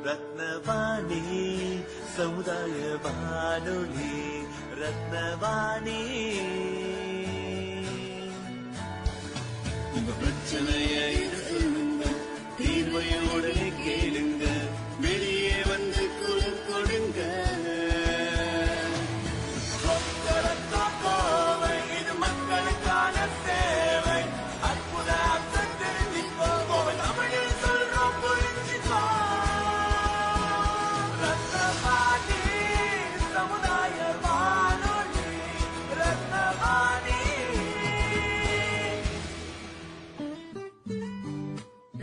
ரத்னவாணி சமுதாய வானொலி. ரத்னவாணி உங்க பிரச்சனைய சொல்லுங்க, தீர்வையோட கேளுங்க, வெளியே வந்து குரல் கொடுங்க. இது மக்களுக்கான சேவை. அற்புத தெரிஞ்சுக்கோ, தமிழில் சொல்றோம் புரிஞ்சுக்கோ. ரத்னவாணி சமுதாய வானொலி. ரத்னவாணி.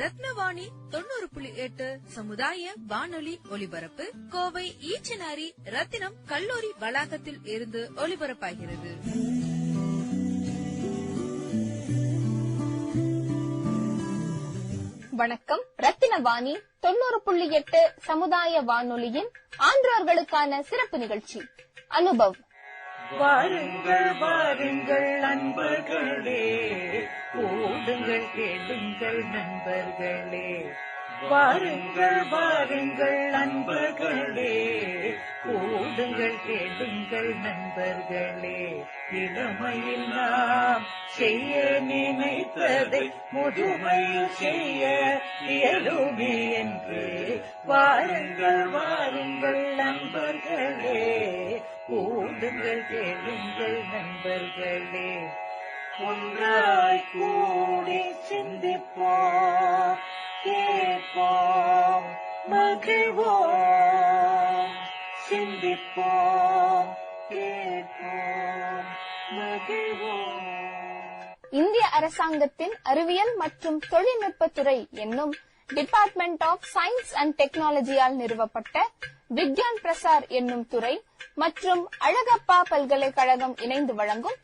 ரத்னவாணி 90.8 சமுதாய வானொலி ஒலிபரப்பு கோவை ஈச்சனாரி ரத்தினம் கல்லூரி வளாகத்தில் இருந்து ஒலிபரப்பாகிறது. வணக்கம். ரத்தினவாணி 90.8 சமுதாய வானொலியின் ஆன்றோர்களுக்கான சிறப்பு நிகழ்ச்சி அனுபவ். வாருங்கள் வாருங்கள் நண்பர்களே, ஓடுங்கள் கேளுங்கள் நண்பர்களே. வாருங்கள் வாருங்கள் நண்பர்களே, ஓடுங்கள் கேளுங்கள் நண்பர்களே. இளமையில் நாம் செய்ய நினைத்ததை முதுமையில் செய்ய இயலுமே என்று. வாருங்கள் வாருங்கள் நண்பர்களே, ஓடுங்கள் கேளுங்கள் நண்பர்களே. ஒன்றாய் கூடி சிந்திப்போம், கேட்போம், மகிழ்வோம். சிந்திப்போம், கேட்போம், மகிழ்வோம். இந்திய அரசாங்கத்தின் அறிவியல் மற்றும் தொழில்நுட்பத்துறை என்னும் டிபார்ட்மெண்ட் ஆஃப் சயின்ஸ் அண்ட் டெக்னாலஜியால் நிறுவப்பட்ட விக்யான் பிரசார் என்னும் துறை மற்றும் அழகப்பா பல்கலைக்கழகம் இணைந்து வழங்கும்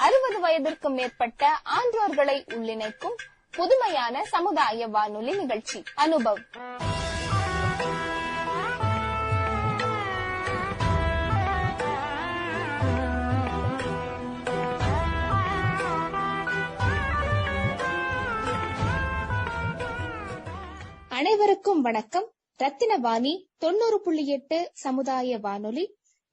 60 வயதிற்கும் மேற்பட்ட ஆன்றோர்களை உள்ளிணைக்கும் புதுமையான சமுதாய வானொலி நிகழ்ச்சி அனுபவ். அனைவருக்கும் வணக்கம். ரத்தினவாணி 90.8 சமுதாய வானொலி,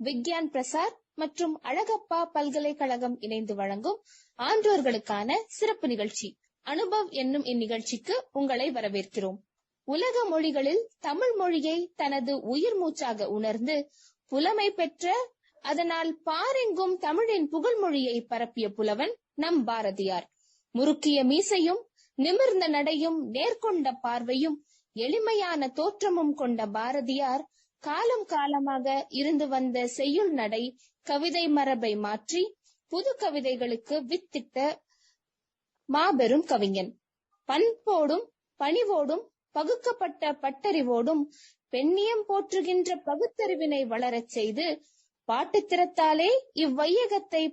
விக்யான் பிரசார் மற்றும் அழகப்பா பல்கலைக்கழகம் இணைந்து வழங்கும் ஆன்றோர்களுக்கான சிறப்பு நிகழ்ச்சி அனுபவ் என்னும் இந்நிகழ்ச்சிக்கு உங்களை வரவேற்கிறோம். உலக மொழிகளில் தமிழ் மொழியை தனது உயிர் மூச்சாக உணர்ந்து புலமை பெற்ற, அதனால் பாரெங்கும் தமிழின் புகழ்மொழியை பரப்பிய புலவன் நம் பாரதியார். முறுக்கிய மீசையும் நிமிர்ந்த நடையும் நேர்கொண்ட பார்வையும் எளிமையான தோற்றமும் கொண்ட பாரதியார் காலம் காலமாக இருந்து வந்த செய்யுள் நடை கவிதை மரபை மாற்றி புது கவிதைகளுக்கு வித்திட்ட மாபெரும் கவிஞன். பண்போடும் பணிவோடும் பகுக்கப்பட்ட பட்டறிவோடும் பெண்ணியம் போற்றுகின்ற பகுத்தறிவினை வளரச் செய்து பாட்டுத்திறத்தாலே இவ்வையகத்தை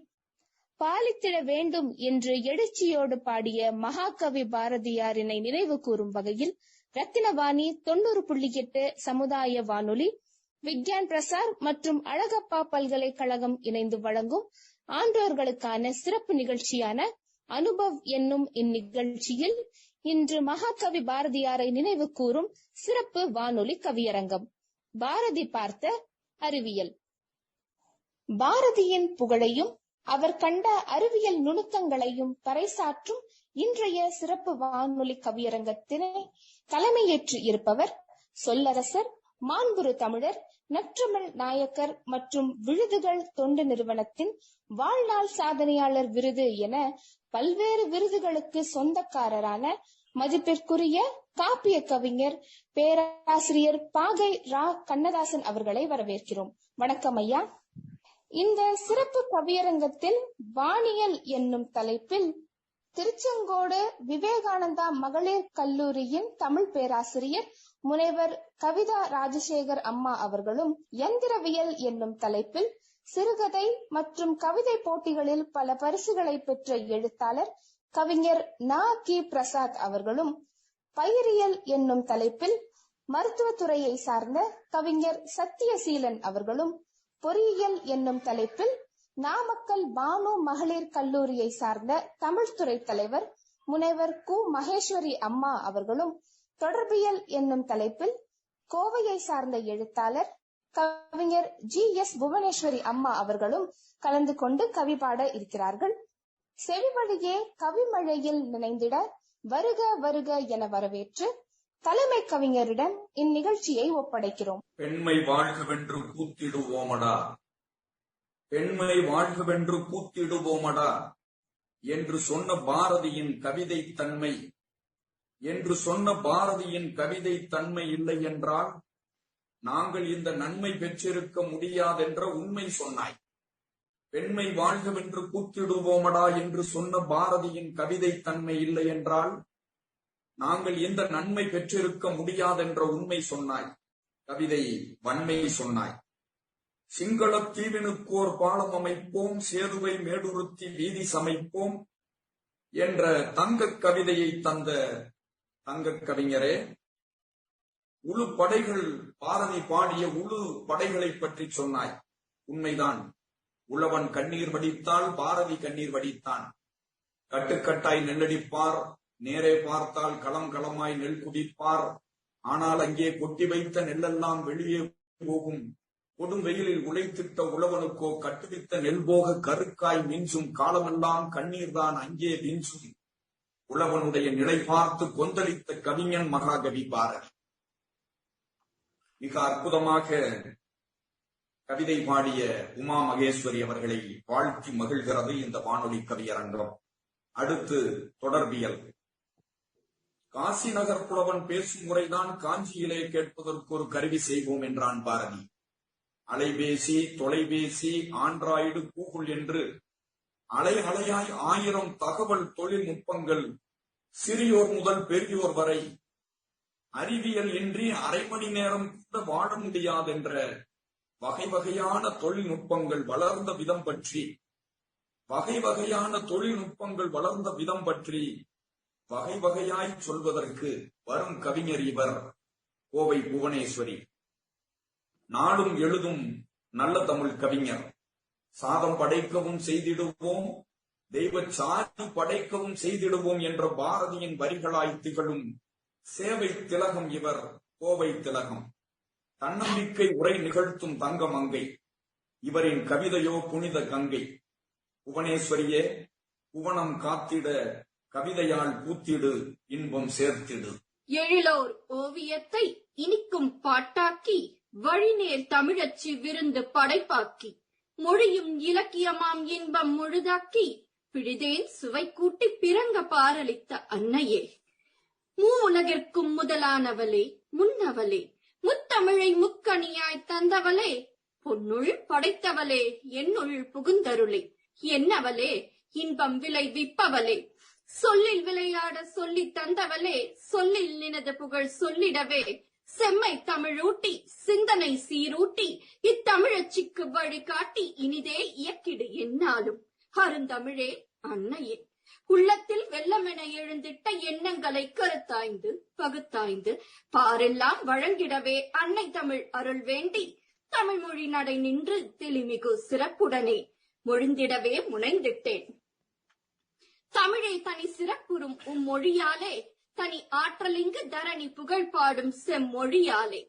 பாலித்திட வேண்டும் என்று எழுச்சியோடு பாடிய மகாகவி பாரதியாரினை நினைவு கூறும் வகையில் ரத்தினவாணி 90.8 சமுதாய வானொலி, விக்யான் பிரசார் மற்றும் அழகப்பா பல்கலைக்கழகம் இணைந்து வழங்கும் ஆன்றோர்களுக்கான சிறப்பு நிகழ்ச்சியான அனுபவ் என்னும் இந்நிகழ்ச்சியில் இன்று மகாகவி பாரதியாரை நினைவு கூறும் சிறப்பு வானொலி கவியரங்கம். பாரதி பார்த்த அறிவியல். பாரதியின் புகழையும் அவர் கண்ட அறிவியல் நுணுக்கங்களையும் பறைசாற்றும் இன்றைய சிறப்பு வானொலி கவியரங்கத்தினை தலைமையேற்று இருப்பவர் சொல்லரசர், மாண்புரு தமிழர், நற்றமிழ் நாயக்கர் மற்றும் விருதுகள் தொண்டு நிறுவனத்தின் வாழ்நாள் சாதனையாளர் விருது என பல்வேறு விருதுகளுக்கு சொந்தக்காரரான மதிப்பிற்குரிய காப்பிய கவிஞர் பேராசிரியர் பாகை ரா கண்ணதாசன் அவர்களை வரவேற்கிறோம். வணக்கம் ஐயா. இந்த சிறப்பு கவியரங்கத்தில் வானியல் என்னும் தலைப்பில் திருச்செங்கோடு விவேகானந்தா மகளிர் கல்லூரியின் தமிழ் பேராசிரியர் முனைவர் கவிதா ராஜசேகர் அம்மா அவர்களும், யந்திரவியல் என்னும் தலைப்பில் சிறுகதை மற்றும் கவிதை போட்டிகளில் பல பரிசுகளை பெற்ற எழுத்தாளர் கவிஞர் நா. கி. பிரசாத் அவர்களும், பயிரியல் என்னும் தலைப்பில் மருத்துவத்துறையை சார்ந்த கவிஞர் சத்தியசீலன் அவர்களும், பொறியியல் என்னும் தலைப்பில் நாமக்கல் பானு மகளிர் கல்லூரியை சார்ந்த தமிழ்துறை தலைவர் முனைவர் கு. மகேஸ்வரி அம்மா அவர்களும், தொடர்பியல் என்னும் தலைப்பில் கோவையை சார்ந்த எழுத்தாளர் கவிஞர் GS புவனேஸ்வரி அம்மா அவர்களும் கலந்து கொண்டு கவி பாட இருக்கிறார்கள். செவிவழியே கவிமழையில் நினைந்திட வருக வருக என வரவேற்று தலைமை கவிஞரிடம் இந்நிகழ்ச்சியை ஒப்படைக்கிறோம். பெண்மை வாழ்கவென்று கூத்திடுவோமடா, பெண்மை வாழ்கவென்று கூத்திடுவோமடா என்று சொன்ன பாரதியின் கவிதை தன்மை இல்லை என்றால் நாங்கள் இந்த நன்மை பெற்றிருக்க முடியாதென்ற உண்மை சொன்னாய். பெண்மை வாழ்கவென்று கூத்திடுவோமடா என்று சொன்ன பாரதியின் கவிதை தன்மை இல்லை என்றால் நாங்கள் இந்த நன்மை பெற்றிருக்க முடியாதென்ற உண்மை சொன்னாய். கவிதை வன்மை சொன்னாய். சிங்களத் தீவினுக்கோர் பாலம் அமைப்போம், சேதுவை மேடுறுத்தி வீதி சமைப்போம் என்ற தங்கக் கவிதையை தந்த தங்கக் கவிஞரே, உழு படைகள் பாரதி பாடிய உழு படைகளை பற்றி சொன்னாய். உண்மைதான். உழவன் கண்ணீர் வடித்தால் பாரதி கண்ணீர் வடித்தான். கட்டுக்கட்டாய் நெல்லடிப்பார், நேரே பார்த்தால் களம் களமாய் நெல் குடிப்பார். ஆனால் அங்கே கொட்டி வைத்த நெல்லெல்லாம் வெளியே போகும். கொடும் வெயிலில் உழைத்திட்ட உழவனுக்கோ கட்டுவித்த நெல் போக கருக்காய் மிஞ்சும். காலமெல்லாம் கண்ணீர்தான் அங்கே மிஞ்சும். உழவனுடைய நிலை பார்த்து கொந்தளித்த கவிஞன் மகாகவி பாரதி. மிக அற்புதமாக கவிதை பாடிய உமா மகேஸ்வரி அவர்களை வாழ்த்தி மகிழ்கிறது இந்த வானொலி கவியரங்கம். அடுத்து தொடர்பியல். காசி நகர் புலவன் பேசும் முறைதான் காஞ்சியிலே கேட்பதற்கு ஒரு கருவி செய்வோம் என்றான் பாரதி. அலைபேசி, தொலைபேசி, ஆண்ட்ராய்டு, கூகுள் என்று அலை அலையாய் 1000 தகவல் தொழில்நுட்பங்கள் சிறியோர் முதல் பெரியோர் வரை அறிவியல் இன்றி அரை மணி நேரம் கூட வாழ முடியாதென்ற வகை வகையான தொழில்நுட்பங்கள் வளர்ந்த விதம் பற்றி வகை வகையாய் சொல்வதற்கு வரும் கவிஞர் இவர் கோவை புவனேஸ்வரி. நாடும் எழுதும் நல்ல தமிழ் கவிஞர். சாதம் படைக்கவும் செய்திடுவோம், தெய்வ சாதி படைக்கவும் செய்திடுவோம் என்ற பாரதியின் வரிகளாய் திகழும் சேவை திலகம் இவர் கோவை திலகம். தன்னம்பிக்கை உரை நிகழ்த்தும் தங்க மங்கை. இவரின் கவிதையோ புனித கங்கை. புவனேஸ்வரியே, புவனம் காத்திட கவிதையால் பூத்திடு, இன்பம் சேர்த்திடு. எழிலோர் ஓவியத்தை இனிக்கும் பாட்டாக்கி, வழிநேர் தமிழச்சி விருந்து படைப்பாக்கி, மொழியும் இலக்கியமாம் இன்பம் முழுதாக்கி, பிடிதேன் சுவை கூட்டி பிறங்க பாரளித்த அன்னையே, மூவுலகிற்கும் முதலானவளே, முன்னவளே, முத்தமிழை முக்கணியாய் தந்தவளே, பொன்னுள் படைத்தவளே, என்னுள் புகுந்தருளே, என்னவளே, இன்பம் விலை விப்பவளே, சொல்லில் விளையாட சொல்லி தந்தவளே, சொல்லில் நினது புகழ் சொல்லிடவே, செம்மை தமிழூட்டி சிந்தனை சீரூட்டி, இத்தமிழச்சிக்கு வழிகாட்டி இனிதே இயக்கிடு என்னாலும். அருந்தமிழே அன்னையே, உள்ளத்தில் வெள்ளமென எழுந்திட்ட எண்ணங்களை கருத்தாய்ந்து பகுத்தாய்ந்து பாரெல்லாம் வழங்கிடவே அன்னை தமிழ் அருள் வேண்டி, தமிழ் மொழி நடை நின்று தெளிமிகு சிறப்புடனே மொழிந்திடவே முனைந்திட்டேன். தமிழே தனி சிறப்புறும் மொழியாலே, தனி ஆற்றலிங்கு தரணி புகழ் பாடும் செம்மொழியாலே,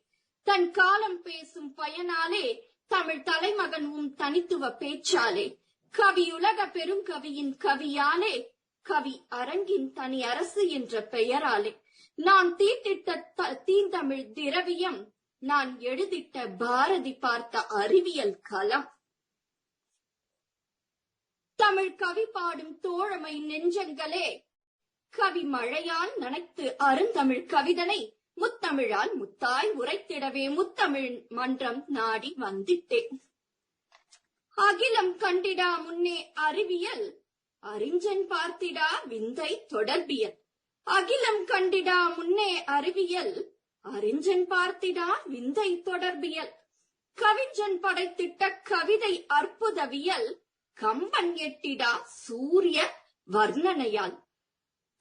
தன் காலம் பேசும் பயனாலே, தமிழ் தலைமகன் தனித்துவ பேச்சாலே, கவியுலக பெருங்கவியின் கவியாலே, கவி அரங்கின் தனி அரசு என்ற பெயராலே, நான் தீட்டிட்ட தீந்தமிழ் திரவியம், நான் எழுதிட்ட பாரதி பார்த்த அறிவியல் களம். தமிழ் கவி பாடும் தோழமை நெஞ்சங்களே, கவி மழையால் நனைத்து அருந்தமிழ் கவிதனை முத்தமிழால் முத்தாய் உரைத்திடவே முத்தமிழ் மன்றம் நாடி வந்திட்டேன். அகிலம் கண்டிடா முன்னே அறிவியல், அறிஞன் பார்த்திடா விந்தை தொடர்பியல். அகிலம் கண்டிடா முன்னே அறிவியல், அறிஞன் பார்த்திடா விந்தை தொடர்பியல். கவிஞன் படைத்திட்ட கவிதை அற்புதவியல், கம்பன் எட்டிடா சூரிய வர்ணனையால்.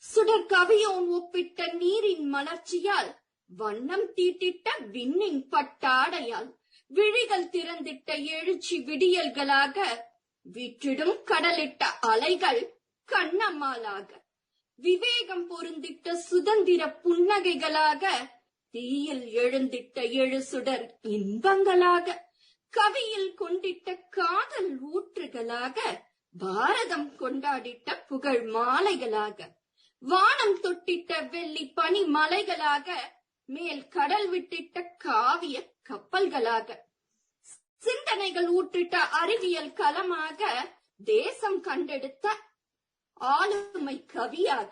சுடர் கவியோன் ஒப்பிட்ட நீரின் மலர்ச்சியால், வண்ணம் தீட்டிட்ட விண்ணின் பட்டாடையால், விழிகள் திறந்திட்ட எழுச்சி விடியல்களாக, விற்றிடும் கடலிட்ட அலைகள் கண்ணம்மாளாக, விவேகம் பொருந்திட்ட சுதந்திர புன்னகைகளாக, தீயில் எழுந்திட்ட எழுசுடர் இன்பங்களாக, கவியில் கொண்டிட்ட காதல் ஊற்றுகளாக, பாரதம் கொண்டாடிட்ட புகழ் மாலைகளாக, வானம் தொட்டிட்ட வெள்ளி பனி மலைகளாக, மேல் கடல் விட்டிட்ட காவிய கப்பல்களாக, சிந்தனைகள் ஊற்றிட்ட அறிவியல் களமாக, தேசம் கண்டெடுத்த ஆளுமை கவியாக,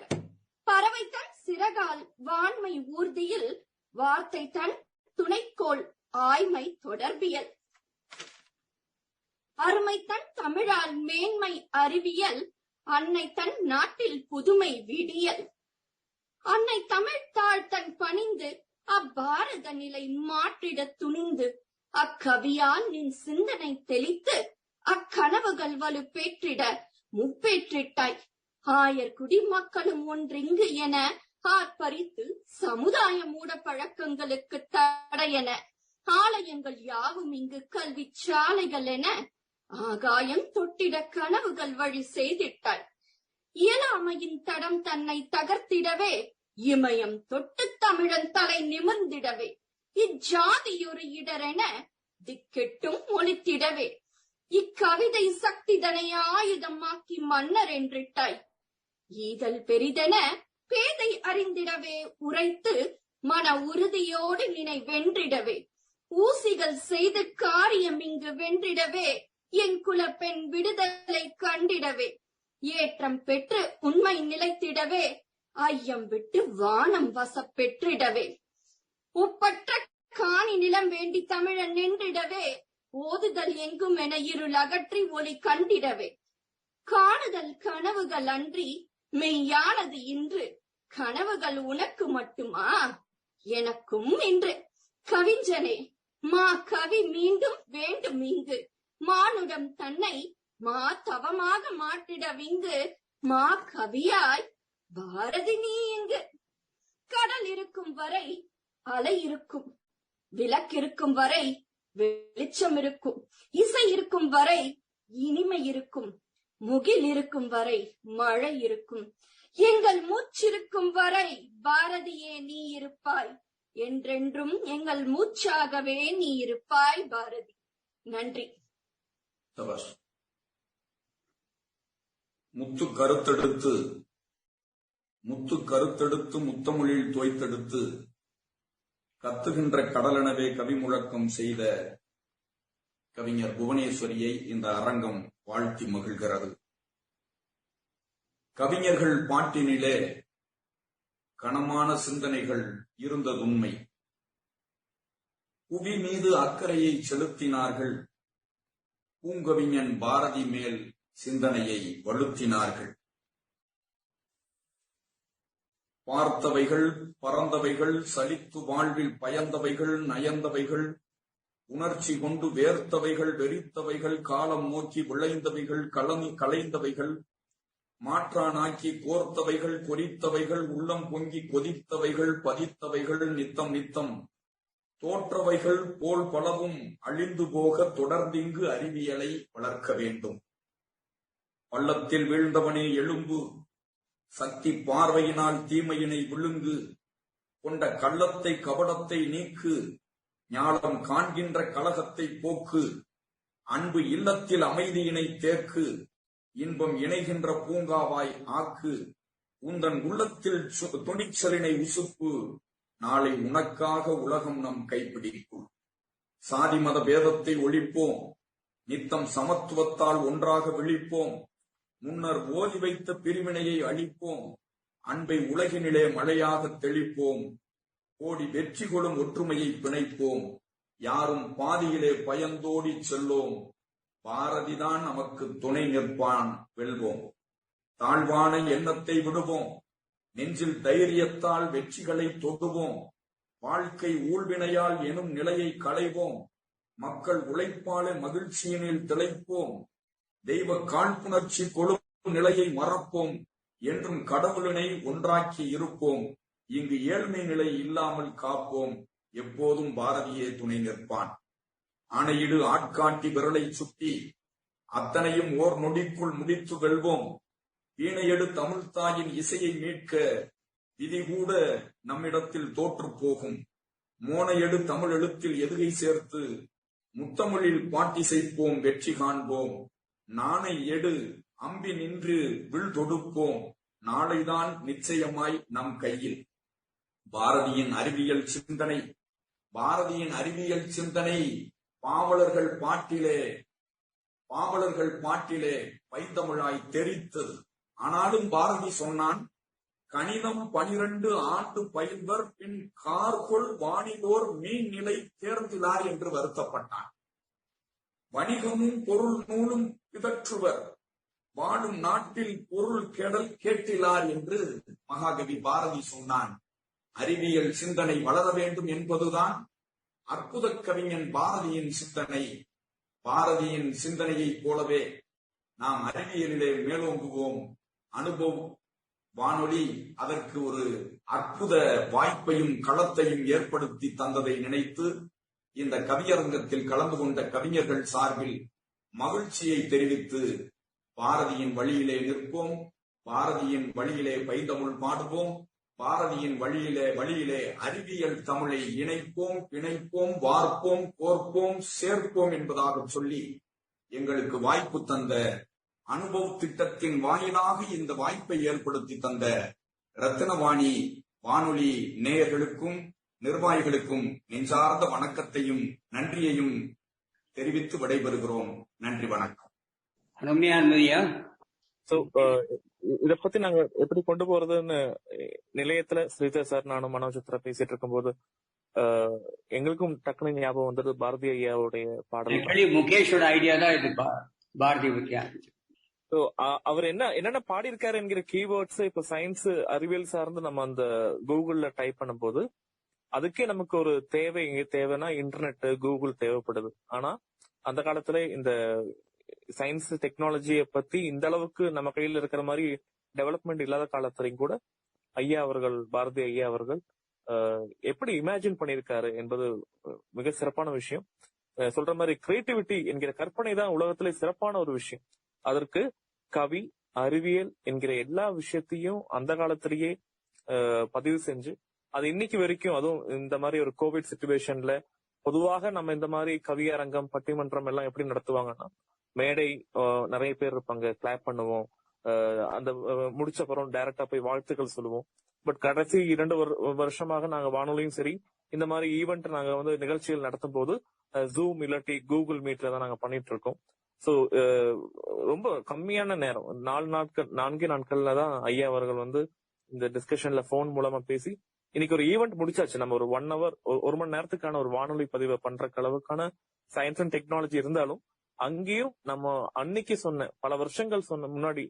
பறவை தன் சிறகால் வான்மை ஊர்தியில், வார்த்தை தன் துணைக்கோள் ஆய்மை தொடர்பியல், அருமை தன் தமிழால் மேன்மை அறிவியல், அன்னை தன் நாட்டில் புதுமை விடியல், அன்னை தமிழ் தாழ் தன் பணிந்து அப்பாரத நிலை மாற்றிட துணிந்து, அக்கவியால் நின் சிந்தனை தெளித்து அக்கனவுகள் வலுப்பேற்றிட முப்பேற்றிட்டாய். ஆயர் குடிமக்களும் ஒன்றிங்கு என ஆர்ப்பரித்து சமுதாய மூட பழக்கங்களுக்கு தடையென, ஆலயங்கள் யாவும் இங்கு கல்வி சாலைகள் என ஆகாயம் தொட்டிட கனவுகள் வழி செய்திட்டாய். இயலாமையின் தடம் தன்னை தகர்த்திடவே, இமயம் தொட்டு தமிழன் தலை நிமிர்ந்திடவே, இஜாதியொரு இடரென திக்கெட்டும் ஒளித்திடவே, இக்கவிதை சக்திதனை ஆயுதமாக்கி மன்னர் என்றிட்டாய். ஈதல் பெரிதென பேதை அறிந்திடவே உரைத்து, மன உறுதியோடு நினை வென்றிடவே, ஊசிகள் செய்து காரியம் இங்கு வென்றிடவே, என் குல பெண் விடுதலை கண்டிடவே, ஏற்றம் பெற்று உண்மை நிலைத்திடவே, ஐயம் விட்டு வானம் வசப்பெற்றிடவே, உப்பற்ற காணி நிலம் வேண்டி தமிழன் நின்றிடவே, ஓதுதல் எங்கும் என இருள் அகற்றி ஒளி கண்டிடவே, காணுதல் கனவுகள் அன்றி மெய்யானது இன்று, கனவுகள் உனக்கு மட்டுமா எனக்கும் இன்று. கவிஞனே, மா கவி மீண்டும் வேண்டும் இங்கு, மானுடம் தன்னை மா தவமாக மாற்றிட விங்கு, மா கவியாய் பாரதி நீ இங்கு. கடல் இருக்கும் வரை அலை இருக்கும், விளக்கிருக்கும் வரை வெளிச்சம் இருக்கும், இசை இருக்கும் வரை இனிமை இருக்கும், முகில் இருக்கும் வரை மழை இருக்கும், எங்கள் மூச்சிருக்கும் வரை பாரதியே நீ இருப்பாய், என்றென்றும் எங்கள் மூச்சாகவே நீ இருப்பாய் பாரதி. நன்றி. முத்து கருத்தெடுத்து முத்தமொழியில் தோய்த்தெடுத்து கத்துகின்ற கடலெனவே கவி முழக்கம் செய்த கவிஞர் புவனேஸ்வரியை இந்த அரங்கம் வாழ்த்தி மகிழ்கிறது. கவிஞர்கள் பாட்டினிலே கனமான சிந்தனைகள் இருந்ததுண்மை. புவி மீது அக்கறையை செலுத்தினார்கள். பூங்கவிஞன் பாரதி மேல் சிந்தனையை வலுத்தினார்கள். பார்த்தவைகள், பறந்தவைகள், சலித்து வாழ்வில் பயந்தவைகள், நயந்தவைகள், உணர்ச்சி கொண்டு வேர்த்தவைகள், வெறித்தவைகள், காலம் நோக்கி விளைந்தவைகள், களைந்தவைகள், மாற்றானாக்கி கோர்த்தவைகள், கொதித்தவைகள், உள்ளம் பொங்கி கொதித்தவைகள், பதித்தவைகள், நித்தம் நித்தம் தோற்றவைகள் போல் பலவும் அழிந்து போக தொடர்ந்திங்கு அறிவியலை வளர்க்க வேண்டும். பள்ளத்தில் வீழ்ந்தவனே எழும்பு, சக்தி பார்வையினால் தீமையினை விழுங்கு, கொண்ட கள்ளத்தை கபடத்தை நீக்கு, ஞானம் காண்கின்ற கலகத்தை போக்கு, அன்பு இல்லத்தில் அமைதியினை தேக்கு, இன்பம் இணைகின்ற பூங்காவாய் ஆக்கு, உந்தன் உள்ளத்தில் துணிச்சலினை உசுப்பு, நாளை உனக்காக உலகம் நம் கைப்பிடிக்கும். சாதி மத பேதத்தை ஒழிப்போம், நித்தம் சமத்துவத்தால் ஒன்றாக விழிப்போம், முன்னர் ஓதி வைத்த பிரிவினையை அழிப்போம், அன்பை உலகினிலே மழையாக தெளிப்போம், கோடி வெற்றி கொள்ளும் ஒற்றுமையை பிணைப்போம், யாரும் பாதியிலே பயந்தோடி செல்லோம், பாரதிதான் நமக்கு துணை நிற்பான், வெல்வோம். தாழ்வான எண்ணத்தை விடுவோம், நெஞ்சில் தைரியத்தால் வெற்றிகளை தொடுவோம், வாழ்க்கை ஊழ்வினையால் எனும் நிலையை களைவோம், மக்கள் உழைப்பாலே மகிழ்ச்சியினில் திளைப்போம், தெய்வ காழ்ப்புணர்ச்சி கொள்ளும் நிலையை மறப்போம், என்றும் கடவுளினை ஒன்றாக்கி இருப்போம், இங்கு ஏழ்மை நிலை இல்லாமல் காப்போம், எப்போதும் பாரதியே துணை நிற்பான். ஆணையிடு ஆட்காட்டி விரலை சுட்டி அத்தனையும் ஓர் நொடிக்குள் முடித்து வெல்வோம், வீணையெடு தமிழ்த்தாயின் இசையை மீட்க விதி கூட நம்மிடத்தில் தோற்று போகும், மோனையெடு தமிழ் எழுத்தில் எதுகை சேர்த்து முத்தமிழில் பாட்டிசைப்போம் வெற்றி காண்போம். நாணை எடு அம்பி நின்று வில் தொடுப்போம். நாளைதான் நிச்சயமாய் நம் கையில். பாரதியின் அறிவியல் சிந்தனை பாவலர்கள் பாட்டிலே பைந்தமிழாய் தெரித்தது. ஆனாலும் பாரதி சொன்னான், கணிதம் 12 ஆண்டு பயில்வர் பின் கார்கொள் வாணிலோர் மீன் நிலை தேர்ந்திலார் என்று வருத்தப்பட்டான். வணிகமும் பொருள் நூலும் பிதற்றுவர், வாழும் நாட்டில் பொருள் கெடல் கேட்டிலார் என்று மகாகவி பாரதி சொன்னான். அறிவியல் சிந்தனை வளர வேண்டும் என்பதுதான் அற்புத கவிஞன் பாரதியின் சிந்தனை. பாரதியின் சிந்தனையைப் போலவே நாம் அறிவியலிலே மேலோங்குவோம். அனுபவம் வானொலி அதற்கு ஒரு அற்புத வாய்ப்பையும் களத்தையும் ஏற்படுத்தி தந்ததை நினைத்து இந்த கவியரங்கத்தில் கலந்து கொண்ட கவிஞர்கள் சார்பில் மகிழ்ச்சியை தெரிவித்து பாரதியின் வழியிலே நிற்போம், பாரதியின் வழியிலே பைந்தமிழ் பாடுவோம், பாரதியின் வழியிலே அறிவியல் தமிழை இணைப்போம், பிணைப்போம், வார்ப்போம், கோர்ப்போம், சேர்ப்போம் என்பதாக சொல்லி எங்களுக்கு வாய்ப்பு தந்த அனுபவ திட்டத்தின் வாயிலாக இந்த வாய்ப்பை ஏற்படுத்தி தந்த ரத்தினவாணி வானொலி நேயர்களுக்கும் நிர்வாகிகளுக்கும் நெஞ்சார்ந்த வணக்கத்தையும் நன்றியையும் தெரிவித்து விடைபெறுகிறோம். நன்றி, வணக்கம். இத பத்தி நாங்க எப்படி கொண்டு போறதுன்னு நிலையத்துல ஸ்ரீதர் சார் நானும் மனோஜித்ரா பேசிட்டு இருக்கும் போது எங்களுக்கும் டக்குனு ஞாபகம் வந்தது பாரதி ஐயாவுடைய பாடல். முகேஷோட ஐடியா தான் இது, பாரதி முக்கியா. அவர் என்னென்ன பாடியிருக்காரு என்கிற கீவேர்ட்ஸ் இப்ப சயின்ஸ் அறிவியல் சார்ந்து நம்ம அந்த கூகுள்ல டைப் பண்ணும் போது அதுக்கே நமக்கு ஒரு தேவை. இங்க தேவைன்னா இன்டர்நெட், கூகுள் தேவைப்படுது. ஆனா அந்த காலத்துல இந்த சயின்ஸ் டெக்னாலஜியை பத்தி இந்த அளவுக்கு நம்ம கையில இருக்கிற மாதிரி டெவலப்மெண்ட் இல்லாத காலத்திலையும் கூட பாரதி ஐயா அவர்கள் எப்படி இமேஜின் பண்ணியிருக்காரு என்பது மிக சிறப்பான விஷயம். சொல்ற மாதிரி கிரியேட்டிவிட்டி என்கிற கற்பனை தான் உலகத்திலே சிறப்பான ஒரு விஷயம். அதற்கு கவி, அறிவியல் என்கிற எல்லா விஷயத்தையும் அந்த காலத்திலேயே பதிவு செஞ்சு அது இன்னைக்கு வரைக்கும், அதுவும் இந்த மாதிரி ஒரு கோவிட் சிச்சுவேஷன்ல பொதுவாக நம்ம இந்த மாதிரி கவியரங்கம், பட்டிமன்றம் எல்லாம் எப்படி நடத்துவாங்கன்னா மேடை நிறைய பேர் இருப்பாங்க, கிளாப் பண்ணுவோம், அந்த முடிச்ச அப்புறம் டைரக்டா போய் வாழ்த்துக்கள் சொல்லுவோம். பட் கடைசி 2 வருஷமாக நாங்க வானொலியும் சரி இந்த மாதிரி ஈவெண்ட் நாங்க நிகழ்ச்சிகள் நடத்தும் போது ஜூம் இல்லாட்டி கூகுள் மீட்ல தான் நாங்க பண்ணிட்டு இருக்கோம். சோ ரொம்ப கம்மியான நேரம், 4 நாட்கள்ல தான் ஐயா அவர்கள் இந்த டிஸ்கஷன்ல போன் மூலமா பேசி இன்னைக்கு ஒரு ஈவெண்ட் முடிச்சாச்சு. நம்ம ஒரு 1 hour 1 மணி நேரத்துக்கான ஒரு வானொலி பதிவை பண்ற அளவுக்கான சயின்ஸ் அண்ட் டெக்னாலஜி இருந்தாலும் அங்கேயும் நம்ம அன்னைக்கு சொன்ன பல வருஷங்கள் முன்னாடி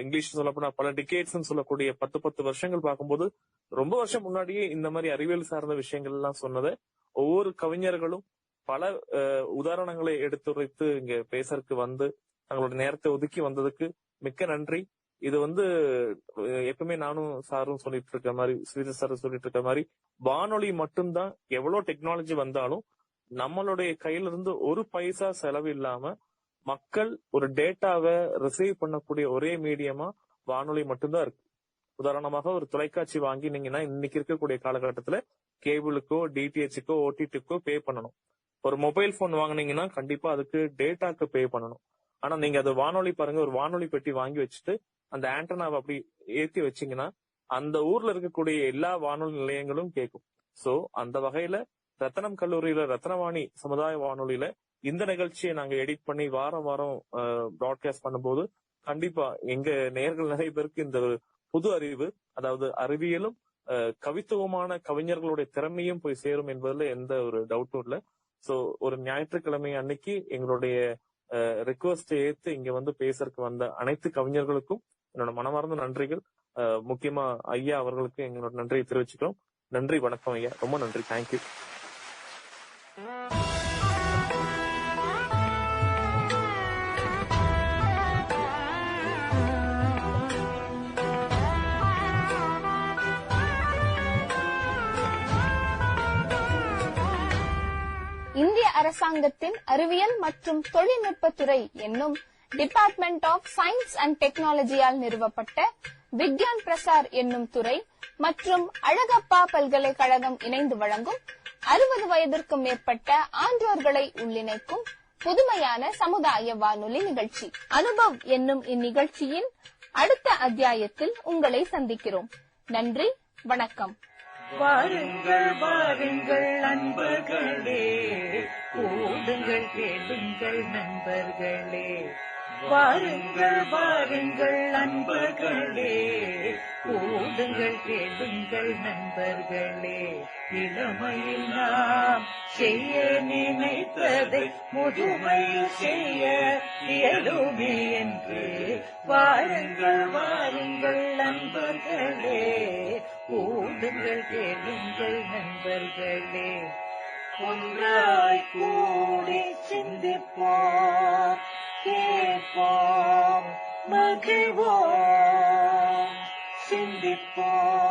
இங்கிலீஷ் சொல்லப்போனா பல டிகேட்ஸ் சொல்லக்கூடிய 10 வருஷங்கள் பார்க்கும்போது ரொம்ப வருஷம் முன்னாடியே இந்த மாதிரி அறிவியல் சார்ந்த விஷயங்கள் எல்லாம் சொன்னதை ஒவ்வொரு கவிஞர்களும் பல உதாரணங்களை எடுத்துரைத்து இங்க பேசறதுக்கு தங்களோட நேரத்தை ஒதுக்கி வந்ததுக்கு மிக்க நன்றி. இது எப்பவுமே நானும் சாரும் சொல்லிட்டு இருக்க மாதிரி, ஸ்ரீதர் சார் சொல்லிட்டு இருக்க மாதிரி, வானொலி மட்டும்தான் எவ்வளவு டெக்னாலஜி வந்தாலும் நம்மளுடைய கையில இருந்து ஒரு பைசா செலவு இல்லாம மக்கள் ஒரு டேட்டாவை ரிசீவ் பண்ணக்கூடிய ஒரே மீடியமா வானொலி மட்டும்தான் இருக்கு. உதாரணமாக ஒரு தொலைக்காட்சி வாங்கினீங்கன்னா இன்னைக்கு இருக்கக்கூடிய காலகட்டத்துல கேபிளுக்கோ, டிடிஹெச்சுக்கோ, ஓடிடிக்கோ பே பண்ணணும். ஒரு மொபைல் போன் வாங்கினீங்கன்னா கண்டிப்பா அதுக்கு டேட்டாக்கு பே பண்ணணும். ஆனா நீங்க அது வானொலி பாருங்க, ஒரு வானொலி பெட்டி வாங்கி வச்சுட்டு அந்த ஆண்டனாவை அப்படி ஏத்தி வச்சீங்கன்னா அந்த ஊர்ல இருக்கக்கூடிய எல்லா வானொலி நிலையங்களும் கேட்கும். சோ அந்த வகையில ரத்தனம் கல்லூரியில ரத்னவாணி சமுதாய வானொலியில இந்த நிகழ்ச்சியை நாங்க எடிட் பண்ணி வாரம் பிராட்காஸ்ட் பண்ணும்போது கண்டிப்பா எங்க நேயர்கள் நிறைய பேருக்கு இந்த புது அறிவு, அதாவது அறிவியலும் கவித்துவமான கவிஞர்களுடைய திறமையும் போய் சேரும் என்பதுல எந்த ஒரு டவுட்டும் இல்லை. சோ ஒரு ஞாயிற்றுக்கிழமை அன்னைக்கு எங்களுடைய ரெக்வஸ்ட் ஏத்து இங்க பேசறதுக்கு வந்த அனைத்து கவிஞர்களுக்கும் என்னோட மனமார்ந்த நன்றிகள். முக்கியமா ஐயா அவர்களுக்கு எங்களோட நன்றியை தெரிவிச்சுக்கிறோம். நன்றி, வணக்கம் ஐயா, ரொம்ப நன்றி, தேங்க்யூ. இந்திய அரசாங்கத்தின் அறிவியல் மற்றும் தொழில்நுட்பத்துறை என்னும் டிபார்ட்மெண்ட் ஆஃப் சயின்ஸ் அண்ட் டெக்னாலஜியால் நிறுவப்பட்ட விக்யான் பிரசார் என்னும் துறை மற்றும் அழகப்பா பல்கலைக்கழகம் இணைந்து வழங்கும் 60 வயதிற்கும் மேற்பட்ட ஆன்றோர்களை உள்ளிணைக்கும் புதுமையான சமுதாய வானொலி நிகழ்ச்சி. அனுபவ் என்னும் இந்நிகழ்ச்சியின் அடுத்த அத்தியாயத்தில் உங்களை சந்திக்கிறோம். நன்றி, வணக்கம். வாருங்கள் வாருங்கள் நண்பர்களே, கூடுங்கள் கேளுங்கள் நண்பர்களே. வாருங்கள் வாருங்கள் நண்பர்களே, கூடுங்கள் கேளுங்கள் நண்பர்களே. இளமையில் நாம் செய்ய நினைத்ததை முதுமையில் செய்ய இயலுமே என்று வாருங்கள் வாருங்கள் நண்பர்களே, கூடுங்கள் கேளுங்கள் நண்பர்களே. ஒன்றாய் கூடி சிந்திப்போம், கேட்போம், மகிழ்வோம், சிந்திப்போம்.